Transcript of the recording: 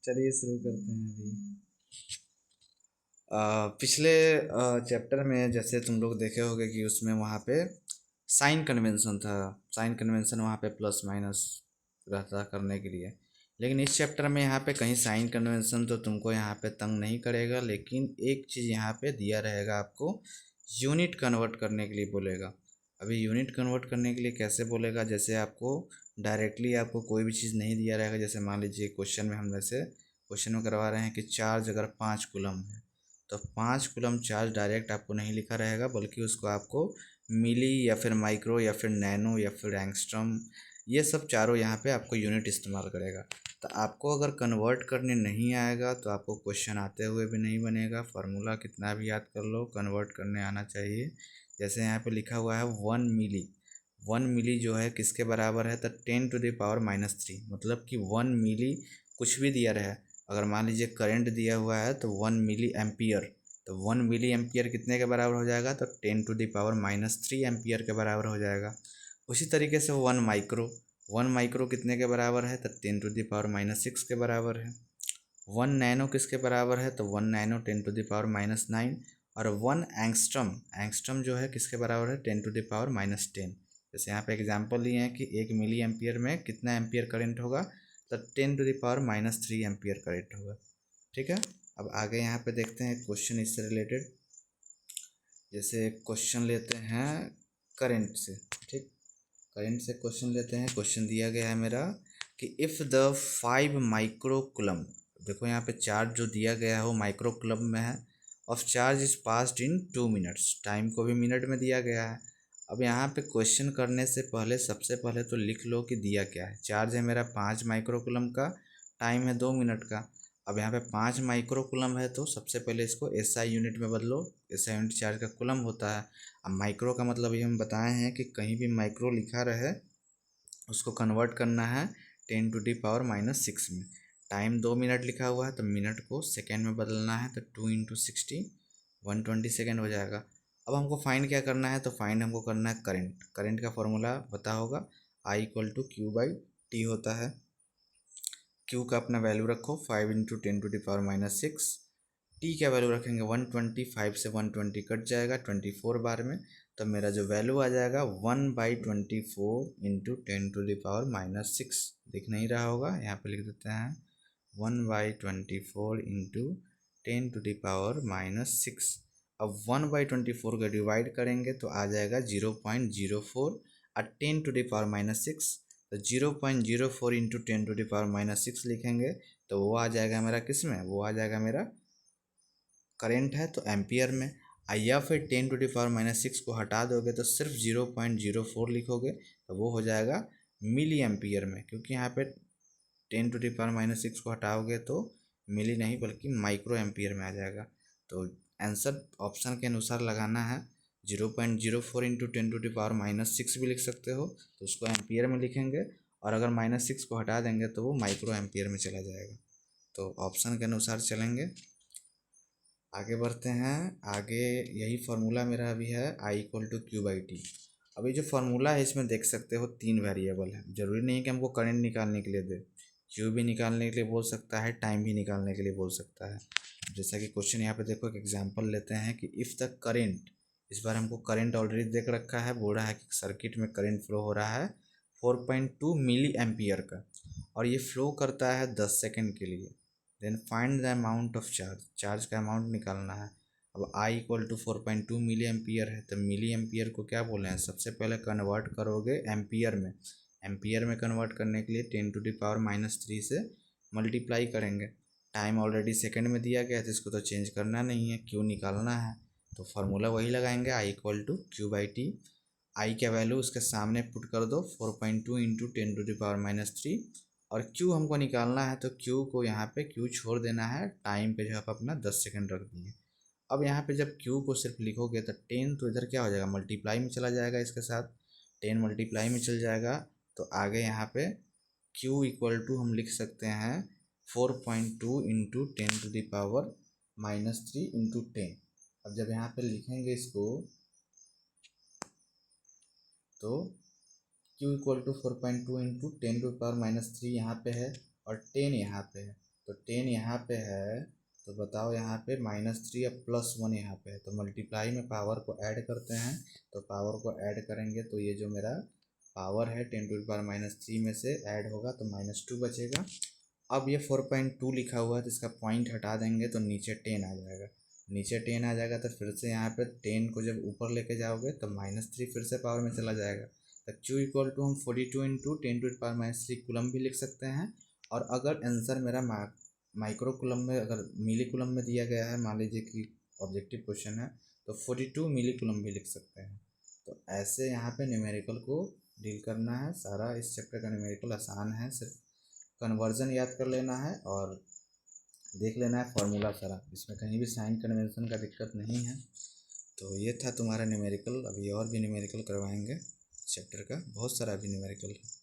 चलिए शुरू करते हैं अभी। पिछले चैप्टर में जैसे तुम लोग देखे होगे कि उसमें वहाँ पे साइन कन्वेंशन था। साइन कन्वेंशन वहाँ पे प्लस माइनस रहता करने के लिए। लेकिन इस चैप्टर में यहाँ पे कहीं साइन कन्वेंशन तो तुमको यहाँ पे तंग नहीं करेगा, लेकिन एक चीज़ यहाँ पे दिया रहेगा आपको, यूनिट कन्वर्ट करने के लिए बोलेगा। अभी यूनिट कन्वर्ट करने के लिए कैसे बोलेगा, जैसे आपको डायरेक्टली आपको कोई भी चीज़ नहीं दिया रहेगा। जैसे मान लीजिए क्वेश्चन में हम वैसे क्वेश्चन में करवा रहे हैं कि चार्ज अगर 5 कूलम है तो 5 कूलम चार्ज डायरेक्ट आपको नहीं लिखा रहेगा, बल्कि उसको आपको मिली या फिर माइक्रो या फिर नैनो या फिर एंगस्ट्रम, ये सब चारों यहाँ पे आपको यूनिट इस्तेमाल करेगा। तो आपको अगर कन्वर्ट करने नहीं आएगा तो आपको क्वेश्चन आते हुए भी नहीं बनेगा। फार्मूला कितना भी याद कर लो, कन्वर्ट करने आना चाहिए। जैसे यहाँ पे लिखा हुआ है 1 मिली। 1 मिली जो है किसके बराबर है, तो 10⁻³ मतलब कि 1 मिली कुछ भी दिया रहे। अगर मान लीजिए करंट दिया हुआ है तो 1 मिली एम्पियर, तो 1 मिली एम्पियर कितने के बराबर हो जाएगा, तो 10⁻³ एम्पियर के बराबर हो जाएगा। उसी तरीके से 1 माइक्रो, 1 माइक्रो कितने के बराबर है, तो 10⁻⁻6 के बराबर है। 1 नैनो किसके बराबर है, तो 1 नैनो 10⁻⁹। और 1 एंगस्ट्रम, एंगस्ट्रम जो है किसके बराबर है, 10⁻⁻10। जैसे यहाँ पे एग्जांपल लिए हैं कि 1 मिली एम्पियर में कितना एम्पियर करंट होगा, तो 10⁻³ एम्पियर करंट होगा। ठीक है, अब आगे यहाँ पे देखते हैं क्वेश्चन इससे रिलेटेड। जैसे क्वेश्चन लेते हैं करंट से। ठीक, करंट से क्वेश्चन लेते हैं। क्वेश्चन दिया गया है मेरा कि इफ़ द 5 माइक्रो कूलम, देखो यहाँ पे चार्ज जो दिया गया है वो माइक्रो कूलम में है, of charge is passed in 2 minutes, time को भी मिनट में दिया गया है। अब यहाँ पे क्वेश्चन करने से पहले सबसे पहले तो लिख लो कि दिया क्या है। चार्ज है मेरा 5 माइक्रो कूलम का, टाइम है 2 मिनट का। अब यहाँ पे 5 माइक्रो कूलम है तो सबसे पहले इसको एसआई यूनिट में बदलो। एसआई यूनिट चार्ज का कूलम होता है। अब माइक्रो का मतलब ये हम बताए हैं कि कहीं भी माइक्रो लिखा रहे उसको कन्वर्ट करना है 10⁻⁻6 में। टाइम 2 मिनट लिखा हुआ है तो मिनट को सेकेंड में बदलना है, तो 2 × 60 120 सेकेंड हो जाएगा। अब हमको फाइंड क्या करना है, तो फाइंड हमको करना है करंट। करंट का फॉर्मूला पता होगा, I = Q/T होता है। Q का अपना वैल्यू रखो 5 × 10⁻⁻6। टी का वैल्यू रखेंगे 125 से 120 कट जाएगा 24 बार में, तो मेरा जो वैल्यू आ जाएगा 1/24 × 10⁻⁻6। दिख नहीं रहा होगा, यहाँ पे लिख देते हैं 1/24 × 10⁻⁻6। अब 1/24 का डिवाइड करेंगे तो आ जाएगा 0.04 और 10⁻⁻6, तो 0.04 × 10⁻⁻6 लिखेंगे तो वो आ जाएगा मेरा किस में, वो आ जाएगा मेरा करंट है तो एम्पियर में। या फिर 10⁻⁻6 को हटा दोगे तो सिर्फ 0.04 लिखोगे तो वो हो जाएगा मिली एम्पियर में, क्योंकि यहाँ पे 10⁻⁻6 को हटाओगे तो मिली नहीं बल्कि माइक्रो एम्पियर में आ जाएगा। तो आंसर ऑप्शन के अनुसार लगाना है। 0.04 × 10⁻⁻6 भी लिख सकते हो तो उसको एम्पियर में लिखेंगे, और अगर -6 को हटा देंगे तो वो माइक्रो एम्पियर में चला जाएगा। तो ऑप्शन के अनुसार चलेंगे। आगे बढ़ते हैं। आगे यही फार्मूला मेरा अभी है I = Q/T। अभी जो फार्मूला है इसमें देख सकते हो 3 वेरिएबल है। ज़रूरी नहीं कि हमको करंट निकालने के लिए दे, Q भी निकालने के लिए बोल सकता है, टाइम भी निकालने के लिए बोल सकता है। जैसा कि क्वेश्चन यहाँ पे देखो, एक एग्जांपल लेते हैं कि इफ़ द करंट, इस बार हमको करंट ऑलरेडी देख रखा है, बोल रहा है कि सर्किट में करंट फ्लो हो रहा है 4.2 मिली एम्पियर का, और ये फ्लो करता है 10 सेकेंड के लिए। Then find the amount of charge, charge का अमाउंट निकालना है। अब I = 4.2 मिली एम्पियर है तो मिली एम्पियर को क्या बोले हैं, सबसे पहले कन्वर्ट करोगे एम्पियर में। एम्पियर में कन्वर्ट करने के लिए 10⁻⁻³ से मल्टीप्लाई करेंगे। टाइम ऑलरेडी सेकंड में दिया गया है तो इसको तो चेंज करना नहीं है, क्यू निकालना है तो फार्मूला वही लगाएंगे I = Q/T। आई का वैल्यू उसके सामने पुट कर दो 4.2 × 10⁻⁻3, और Q हमको निकालना है तो Q को यहाँ पे Q छोड़ देना है, टाइम पे जो है अपना 10 सेकंड रख दिए। अब यहाँ पे जब Q को सिर्फ लिखोगे तो 10 तो इधर क्या हो जाएगा, मल्टीप्लाई में चला जाएगा, इसके साथ 10 मल्टीप्लाई में चल जाएगा। तो आगे यहाँ पे Q = हम लिख सकते हैं 4.2 × 10⁻³ × 10। अब जब यहाँ पे लिखेंगे इसको तो Q = 4.2 × 10⁻³ यहाँ पे है और 10 यहाँ पे है, तो 10 यहाँ पे है, तो बताओ यहाँ पे -3 या +1 यहाँ पे है, तो मल्टीप्लाई में पावर को ऐड करते हैं। तो पावर को ऐड करेंगे तो ये जो मेरा पावर है 10⁻³ में से ऐड होगा तो -2 बचेगा। अब ये 4.2 लिखा हुआ है तो इसका पॉइंट हटा देंगे तो नीचे 10 आ जाएगा। नीचे 10 आ जाएगा तो फिर से यहाँ पे 10 को जब ऊपर लेके जाओगे तो -3 फिर से पावर में चला जाएगा। तो Q इक्वल टू हम 42 इंटू 10⁻³ कूलम भी लिख सकते हैं। और अगर आंसर मेरा माइक्रो कूलम में, अगर मिली कूलम में दिया गया है, मान लीजिए कि ऑब्जेक्टिव क्वेश्चन है, तो 42 मिली कूलम भी लिख सकते हैं। तो ऐसे यहाँ पे न्यूमेरिकल को डील करना है। सारा इस चैप्टर का न्यूमेरिकल आसान है, सिर्फ कन्वर्जन याद कर लेना है और देख लेना है फॉर्मूला सारा, इसमें कहीं भी साइन कन्वेंशन का दिक्कत नहीं है। तो ये था तुम्हारा न्यूमेरिकल। अभी और भी न्यूमेरिकल करवाएंगे चैप्टर का, बहुत सारा भी न्यूमेरिकल है।